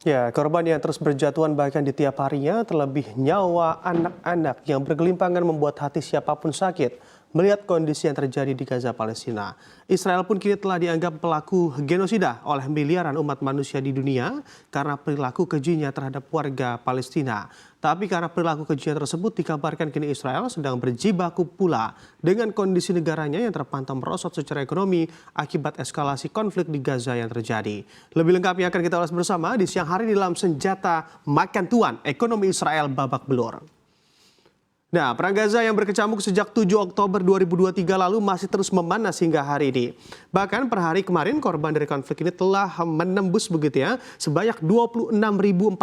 Ya, korban yang terus berjatuhan bahkan di tiap harinya, terlebih nyawa anak-anak yang bergelimpangan membuat hati siapapun sakit melihat kondisi yang terjadi di Gaza, Palestina. Israel pun kini telah dianggap pelaku genosida oleh miliaran umat manusia di dunia karena perilaku kejinya terhadap warga Palestina. Tapi karena perilaku kejinya tersebut dikabarkan kini Israel sedang berjibaku pula dengan kondisi negaranya yang terpantau merosot secara ekonomi akibat eskalasi konflik di Gaza yang terjadi. Lebih lengkapnya akan kita ulas bersama di siang hari di dalam senjata makan tuan ekonomi Israel babak belur. Nah, perang Gaza yang berkecamuk sejak 7 Oktober 2023 lalu masih terus memanas hingga hari ini. Bahkan per hari kemarin korban dari konflik ini telah menembus begitu ya, sebanyak 26.422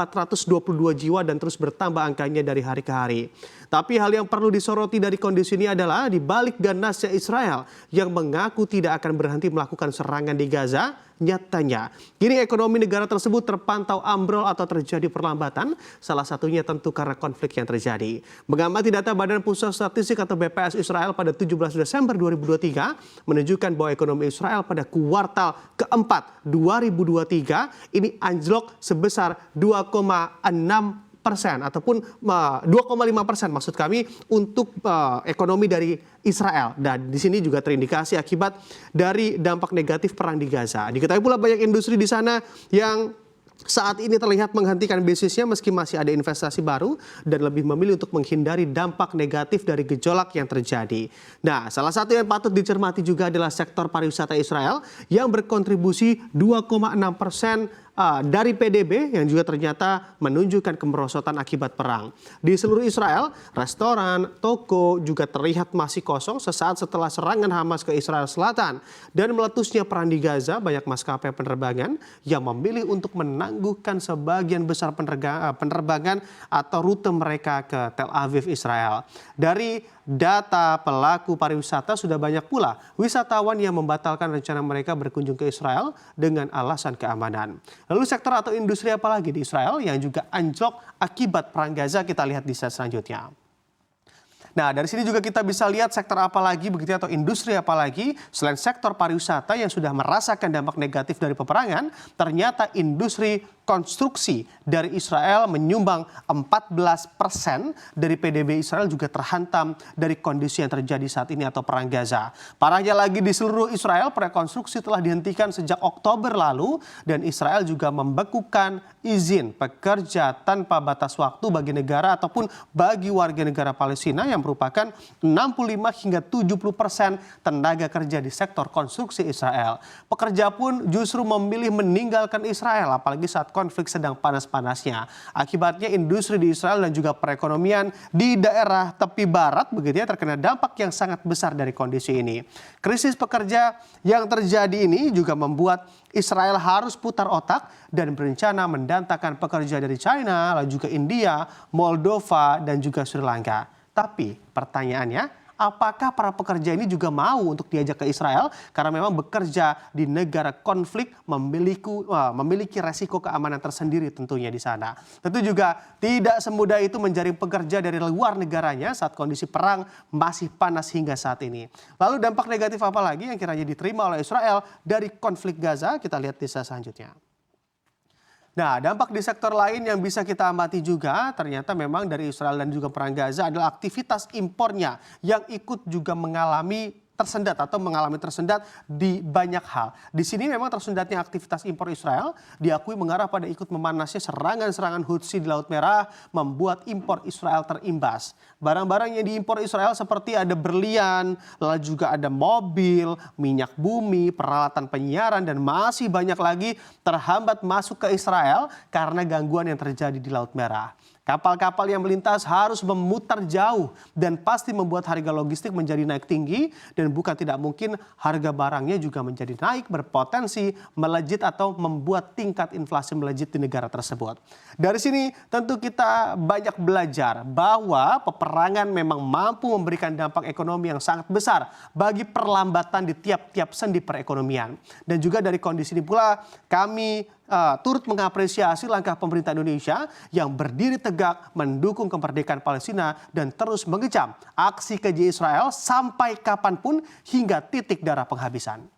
jiwa dan terus bertambah angkanya dari hari ke hari. Tapi hal yang perlu disoroti dari kondisi ini adalah di balik ganasnya Israel yang mengaku tidak akan berhenti melakukan serangan di Gaza, nyatanya kini ekonomi negara tersebut terpantau ambrol atau terjadi perlambatan, salah satunya tentu karena konflik yang terjadi. Mengamati data Badan Pusat Statistik atau BPS Israel pada 17 Desember 2023 menunjukkan bahwa ekonomi Israel pada kuartal keempat 2023 ini anjlok sebesar 2,6% ataupun 2,5% maksud kami untuk ekonomi dari Israel, dan di sini juga terindikasi akibat dari dampak negatif perang di Gaza. Diketahui pula banyak industri di sana yang saat ini terlihat menghentikan bisnisnya meski masih ada investasi baru dan lebih memilih untuk menghindari dampak negatif dari gejolak yang terjadi. Nah, salah satu yang patut dicermati juga adalah sektor pariwisata Israel yang berkontribusi 2,6% dari PDB yang juga ternyata menunjukkan kemerosotan akibat perang. Di seluruh Israel, restoran, toko juga terlihat masih kosong sesaat setelah serangan Hamas ke Israel Selatan. Dan meletusnya perang di Gaza, banyak maskapai penerbangan yang memilih untuk menangguhkan sebagian besar penerbangan atau rute mereka ke Tel Aviv, Israel. Dari data pelaku pariwisata sudah banyak pula wisatawan yang membatalkan rencana mereka berkunjung ke Israel dengan alasan keamanan. Lalu sektor atau industri apa lagi di Israel yang juga anjlok akibat perang Gaza, kita lihat di slide selanjutnya. Nah, dari sini juga kita bisa lihat sektor apa lagi begitu atau industri apa lagi selain sektor pariwisata yang sudah merasakan dampak negatif dari peperangan, ternyata industri konstruksi dari Israel menyumbang 14% dari PDB Israel juga terhantam dari kondisi yang terjadi saat ini atau perang Gaza. Parahnya lagi di seluruh Israel, proyek konstruksi telah dihentikan sejak Oktober lalu dan Israel juga membekukan izin pekerja tanpa batas waktu bagi negara ataupun bagi warga negara Palestina yang merupakan 65 hingga 70% tenaga kerja di sektor konstruksi Israel. Pekerja pun justru memilih meninggalkan Israel apalagi saat konflik sedang panas-panasnya. Akibatnya industri di Israel dan juga perekonomian di daerah tepi barat begitu ya terkena dampak yang sangat besar dari kondisi ini. Krisis pekerja yang terjadi ini juga membuat Israel harus putar otak dan berencana mendatangkan pekerja dari China, lalu juga India, Moldova dan juga Sri Lanka. Tapi pertanyaannya, apakah para pekerja ini juga mau untuk diajak ke Israel? Karena memang bekerja di negara konflik memiliki resiko keamanan tersendiri tentunya di sana. Tentu juga tidak semudah itu menjaring pekerja dari luar negaranya saat kondisi perang masih panas hingga saat ini. Lalu dampak negatif apa lagi yang kiranya diterima oleh Israel dari konflik Gaza? Kita lihat di slide selanjutnya. Nah, dampak di sektor lain yang bisa kita amati juga ternyata memang dari Israel dan juga perang Gaza adalah aktivitas impornya yang ikut juga mengalami tersendat di banyak hal. Di sini memang tersendatnya aktivitas impor Israel diakui mengarah pada ikut memanasnya serangan-serangan Hutsi di Laut Merah membuat impor Israel terimbas. Barang-barang yang diimpor Israel seperti ada berlian, lalu juga ada mobil, minyak bumi, peralatan penyiaran dan masih banyak lagi terhambat masuk ke Israel karena gangguan yang terjadi di Laut Merah. Kapal-kapal yang melintas harus memutar jauh dan pasti membuat harga logistik menjadi naik tinggi dan bukan tidak mungkin harga barangnya juga menjadi naik berpotensi melejit atau membuat tingkat inflasi melejit di negara tersebut. Dari sini tentu kita banyak belajar bahwa peperangan memang mampu memberikan dampak ekonomi yang sangat besar bagi perlambatan di tiap-tiap sendi perekonomian. Dan juga dari kondisi ini pula kami turut mengapresiasi langkah pemerintah Indonesia yang berdiri tegak mendukung kemerdekaan Palestina dan terus mengecam aksi keji Israel sampai kapanpun hingga titik darah penghabisan.